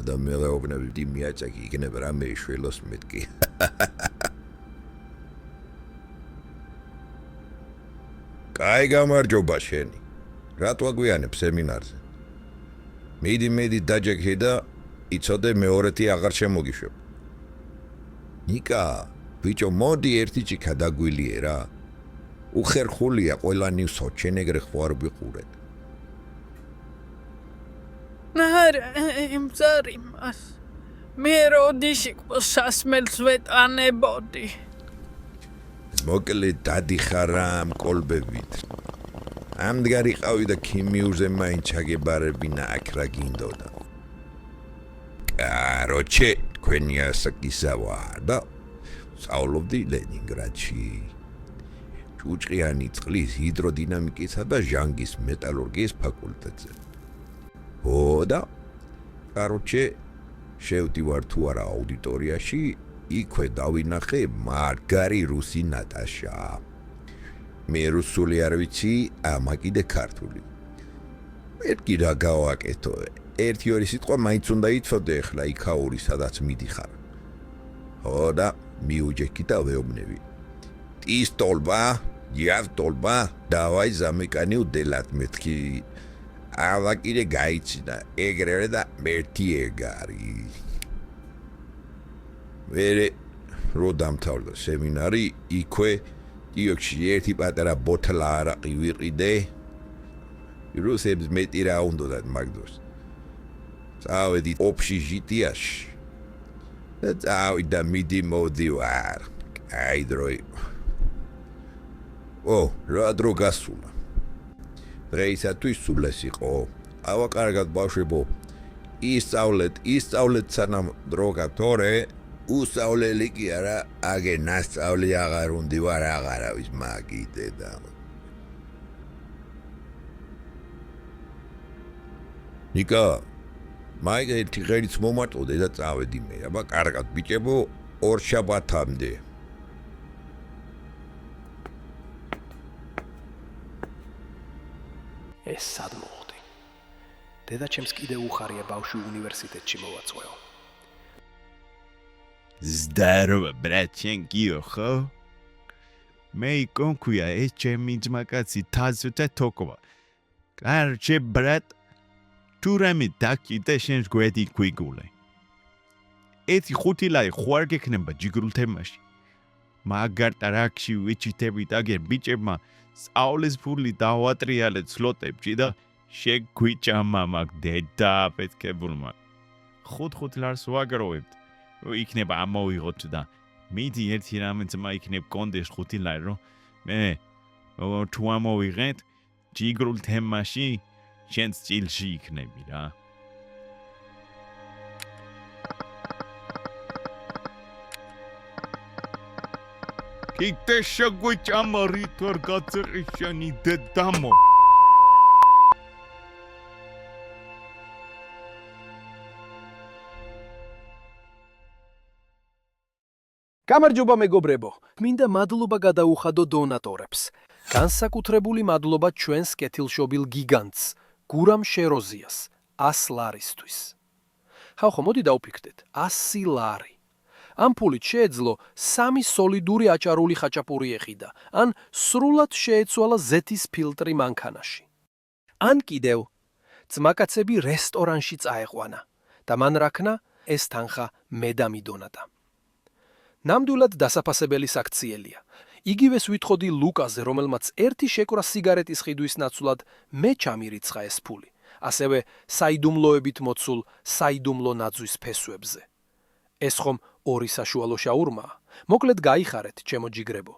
და მელაობნები მიაწაკი იქნება რამე შველოს მეთქი. კაი გამარჯობა შენი. რატო აგვიანებ სემინარზე? მიდი დაჯექე და იცოდე მეორეთი აღარ შემოგიშვებ. ნიკა, ბიჭო, მოდი ერთი ჭიქა დაგვილიე რა. უხერხულია ყველანი სოჩენეგრე ხوار ვიყურეთ. იმზარი მას. მე როდიში სასმელს ვეტანებოდი. მოკლე დადიხარ ამ კოლბებით. ამდღარი ყავი და ქიმიურზე მაინც ჩაგებარებინა აქ რა გინდოდა. კაროჩე, თქვენი ასაკისა ვარ და სწავლობდი ლენინგრადში. ჭუჭყიანი წყლის ჰიდროდინამიკისა და ჟანგის მეტალურგიის ფაკულტეტზე. და კაროჩე, შევდივარ თუ არა აუდიტორიაში, იქვე დავინახე მარგარი რუსი ნატაშა. მე რუსული არ ვიცი, ამა კიდე ქართული. მეთქი რა გავაკეთო. ერთი-ორი სიტყვა მაინც უნდა იცოდე ახლა იქაური სადაც მიდიხარ. და მიუჯექი და ვეუბნები. ტისტოლბა, იავტოლბა, დავაი ზამეკანი უდელად მეთქი. ალა კიდე გაიცინა, ეგრევე და მერთი ეგარი. მერე რო დამთავრდა სემინარი, იქვე იოქში ერთი პატარა ბოთლა არაყი ვიყიდე. რუსებს მეტი რა უნდათ მაგდროს. წავედი ოფში ჟიტიაში. და წავიდა მიდი მოდივარ. აი დროი. რა დრო გასულა. დღეისათვის სულეს იყო. ავა კარგად ბავშვებო. ისწავლეთ სანამ დრო გათორე. უსწავლელი კი არა, აგე ნასწავლი აღარ უნდი ვარ აღარავის მაგიდე და ნიკა, მაიგ ერთი ღერიც მომარტყოდე და წავედი მე. აბა კარგად ბიჭებო, ორ შაბათამდე. ეს სად მოხდი? დედაჩემს კიდე უხარია ბავშვი უნივერსიტეტში მოვაწვეო. Здорово, братченьки, ხო? მე კონქუია ეს ჩემი ძმაკაცი თაზუთა თოკოვა. კარჩე ბრატ, თუ რამე დაკიდე შენს გვერდი გვიგულე. ეთი ხუთი ლარი ხوار გექნება ჯიგრულ თემაში. მაგარ ტრაქში ვიჩიტებით აგერ ბიჭებმა სწავლის ფული დავატრიალეთ სლოტებში და შეგვიჭამა მაგ დედა პეთკებულმა. ხუთ ლარს ვაგროვებთ. იქნება ამოვიღოთ და მიდი ერთი რამე ძმა იქნებ კონდეს 5 ლარი რომ მე თუ ამოვიღეთ ჯიგრულ თემაში შენ სტილში იქნები რა. კიდე შეგვიჭამა რითვარ გაწეყიშანი დედამო. გამარჯობა მეგობრებო, მინდა მადლობა გადაუხადო დონატორებს. განსაკუთრებული მადლობა ჩვენს კეთილშობილ გიგანტს, გურამ შეროზიას, 100 ლარისთვის. ხალხო, მოდი დავფიქრდეთ, 100 ლარი. ამ ფულით შეეძლო 3 სოლიდური აჭარული ხაჭაპური ეყიდა, ან სრულად შეეცვალა ზეთის ფილტრი მანქანაში. ან კიდევ, ძმაკაცები რესტორანში წაეყვანა და მან რაქნა ეს თანხა მე დამიდონადა. ნამდვილად დასაფასებელი საქციელია. იგივეს ვითხოვდი ლუკაზე, რომელმაც ერთი შეკვრა სიგარეტის ხიდვის ნაცვლად მე ჩამირიცხა ეს ფული. ასევე საიდუმლოებით მოცულ საიდუმლო ნაძვის ფესვებზე. ეს ხომ ორი საშუალო შაურმაა. მოკლედ გაიხარეთ, ჩემო ჯიგრებო.